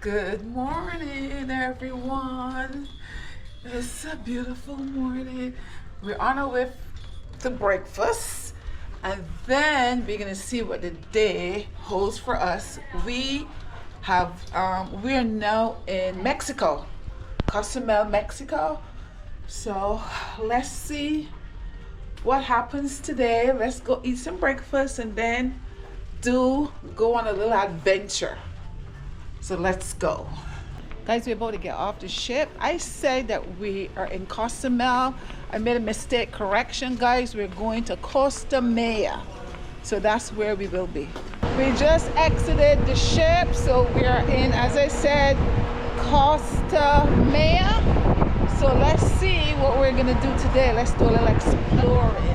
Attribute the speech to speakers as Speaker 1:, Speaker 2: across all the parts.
Speaker 1: Good morning, everyone. It's a beautiful morning. We're on our way to breakfast, and then we're gonna see what the day holds for us. We're now in Mexico, Costa Maya, Mexico. So let's see what happens today. Let's go eat some breakfast and then go on a little adventure. So let's go. Guys, we're about to get off the ship. I said that we are in Costa Maya. I made a mistake. Correction, guys. We're going to Costa Maya. So that's where we will be. We just exited the ship. So we are in, as I said, Costa Maya. So let's see what we're going to do today. Let's do a little exploring.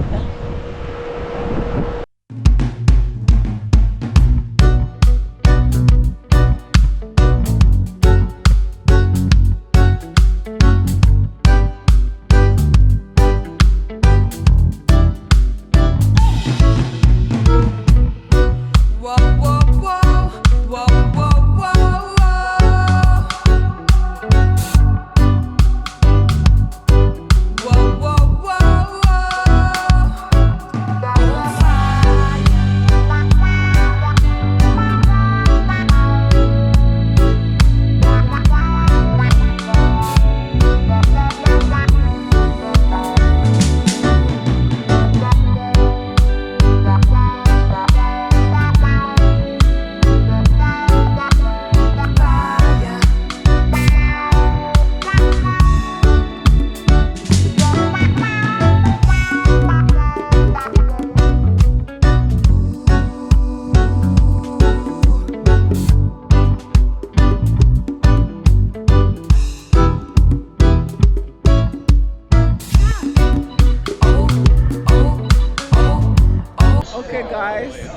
Speaker 1: Okay, guys.
Speaker 2: Van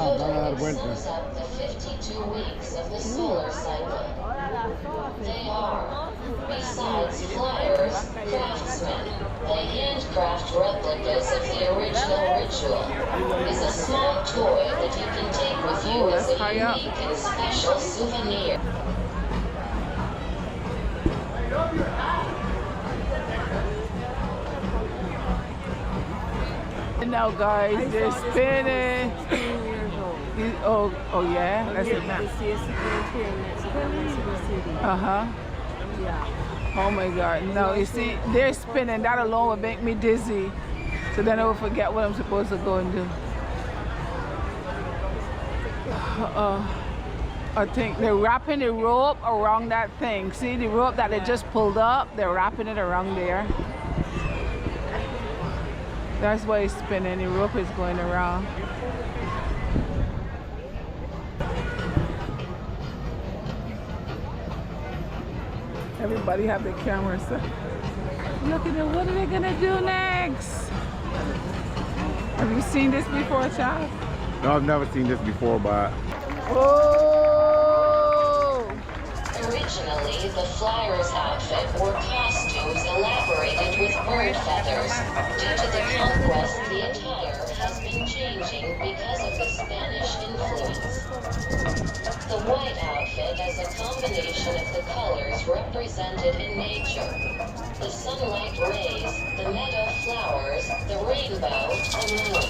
Speaker 2: a dar vueltas.
Speaker 3: The 52 weeks of the solar cycle. They are, besides flyers, craftsmen. The handcraft replicas of the original ritual is a small toy that you can take with you as a unique and special souvenir.
Speaker 1: Now, guys, they're spinning. Oh yeah, that's it now. Yeah. Oh my God, no! You see, they're spinning. That alone would make me dizzy. So then I will forget what I'm supposed to go and do. I think they're wrapping the rope around that thing. See the rope that they just pulled up? They're wrapping it around there. That's why it's spinning. The rope is going around. Everybody have their cameras. So look at them. What are they gonna do next? Have you seen this before, child?
Speaker 2: No, I've never seen this before, but...
Speaker 1: Oh!
Speaker 3: Originally, the Flyers outfit wore costumes elaborated with bird feathers. Due to the conquest, the attire has been changing because of the Spanish influence. The white outfit is a combination of the colors represented in nature. The sunlight rays, the meadow flowers, the rainbow, the moon.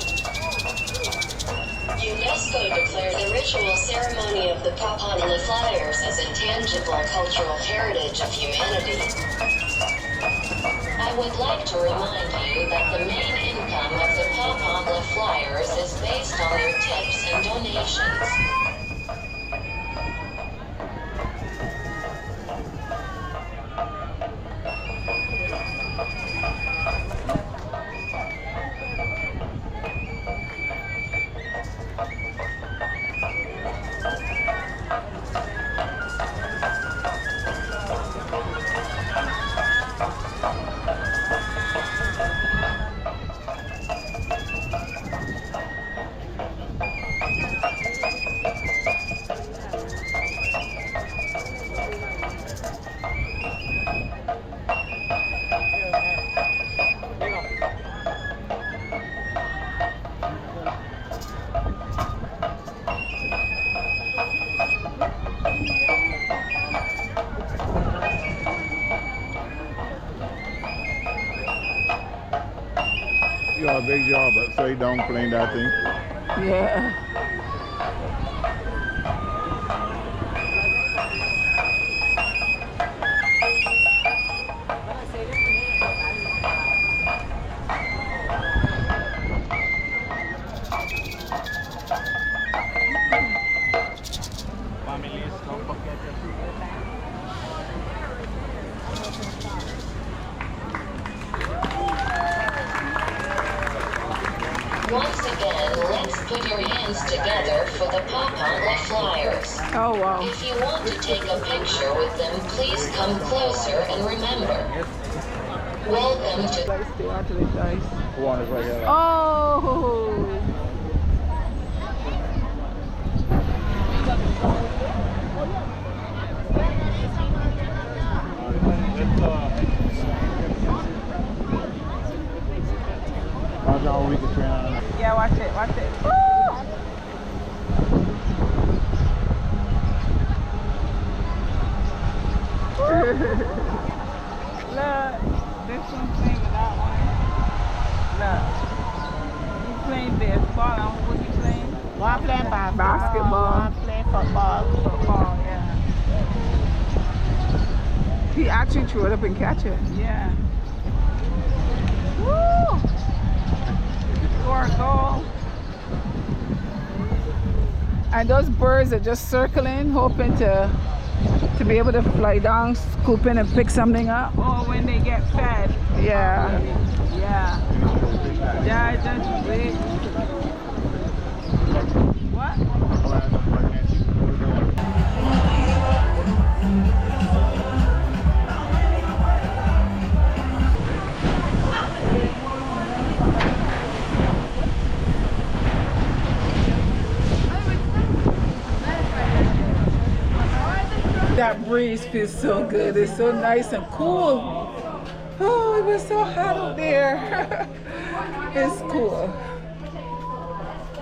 Speaker 3: UNESCO declared the ritual ceremony of the Powfu Flyers as a tangible cultural heritage of humanity. I would like to remind you that the main income of the Powfu Flyers is based on their tips and donations.
Speaker 2: You are a big job, but so you don't playing that thing.
Speaker 1: Yeah.
Speaker 3: Once again, let's put your hands together for the Powfu Flyers.
Speaker 1: Oh wow.
Speaker 3: If you want to take a picture with them, please come closer and remember. Welcome to...
Speaker 2: One is right here.
Speaker 1: Oh.
Speaker 2: That's all we can train on.
Speaker 1: Yeah, watch it, watch it. Woo! Look, this one playing with that one. Look, he's playing baseball. I don't know what he's playing.
Speaker 4: One playing
Speaker 1: Basketball.
Speaker 4: one playing football.
Speaker 1: Football, yeah. He actually threw it up and catch it. Yeah. Woo! Score a goal. And those birds are just circling, hoping to be able to fly down, scoop in and pick something up. Oh, when they get fed. Yeah. Yeah. Yeah, just wait. What? That breeze feels so good. It's so nice and cool. Oh, it was so hot out there. It's cool.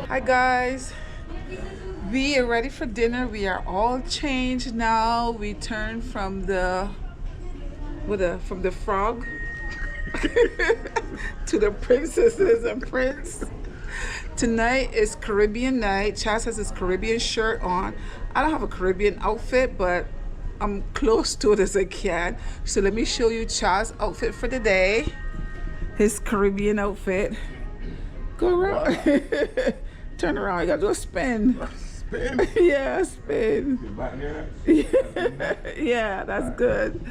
Speaker 1: Hi guys. We are ready for dinner. We are all changed now. We turned from the frog to the princesses and prince. Tonight is Caribbean night. Chaz has his Caribbean shirt on. I don't have a Caribbean outfit, but I'm close to it as I can. So let me show you Chaz's outfit for the day. His Caribbean outfit. Go around. Turn around. You gotta do a spin.
Speaker 2: Spin?
Speaker 1: Yeah, spin.
Speaker 2: You back there?
Speaker 1: Yeah, that's good.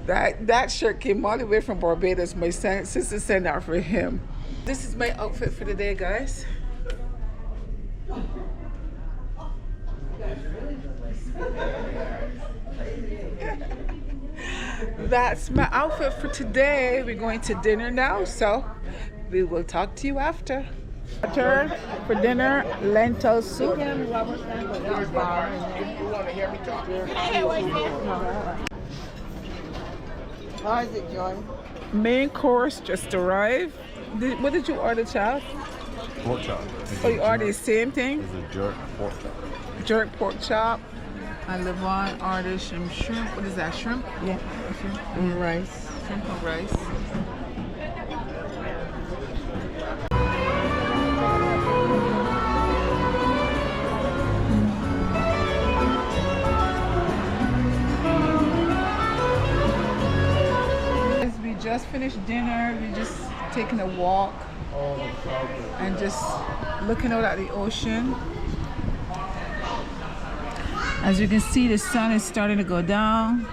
Speaker 1: That shirt came all the way from Barbados. My sister sent out for him. This is my outfit for the day, guys. That's my outfit for today. We're going to dinner now, so we will talk to you after. Turn for dinner, lentil soup.
Speaker 4: How is it, Joy?
Speaker 1: Main course just arrived. What did you order, child?
Speaker 2: Pork chop.
Speaker 1: Oh, you ordered the same thing?
Speaker 2: It's a jerk pork chop.
Speaker 1: Jerk pork chop. And Levon ordered some shrimp. What is that, shrimp?
Speaker 4: Yeah.
Speaker 1: Shrimp
Speaker 4: And rice.
Speaker 1: Shrimp and rice. We just finished dinner. We just taking a walk and just looking out at the ocean. As you can see, the sun is starting to go down.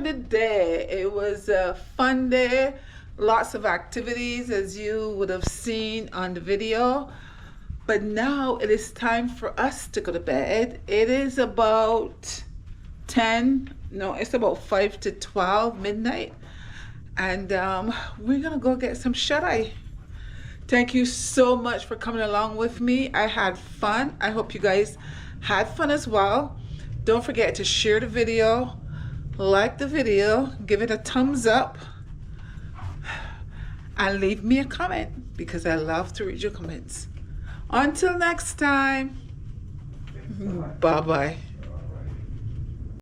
Speaker 1: enjoying the day. It was a fun day. Lots of activities, as you would have seen on the video. But now it is time for us to go to bed. It is about 5 to 12 midnight. And we're gonna go get some shut-eye. Thank you so much for coming along with me. I had fun. I hope you guys had fun as well. Don't forget to share the video, like the video, give it a thumbs up, and leave me a comment because I love to read your comments. Until next time, bye-bye.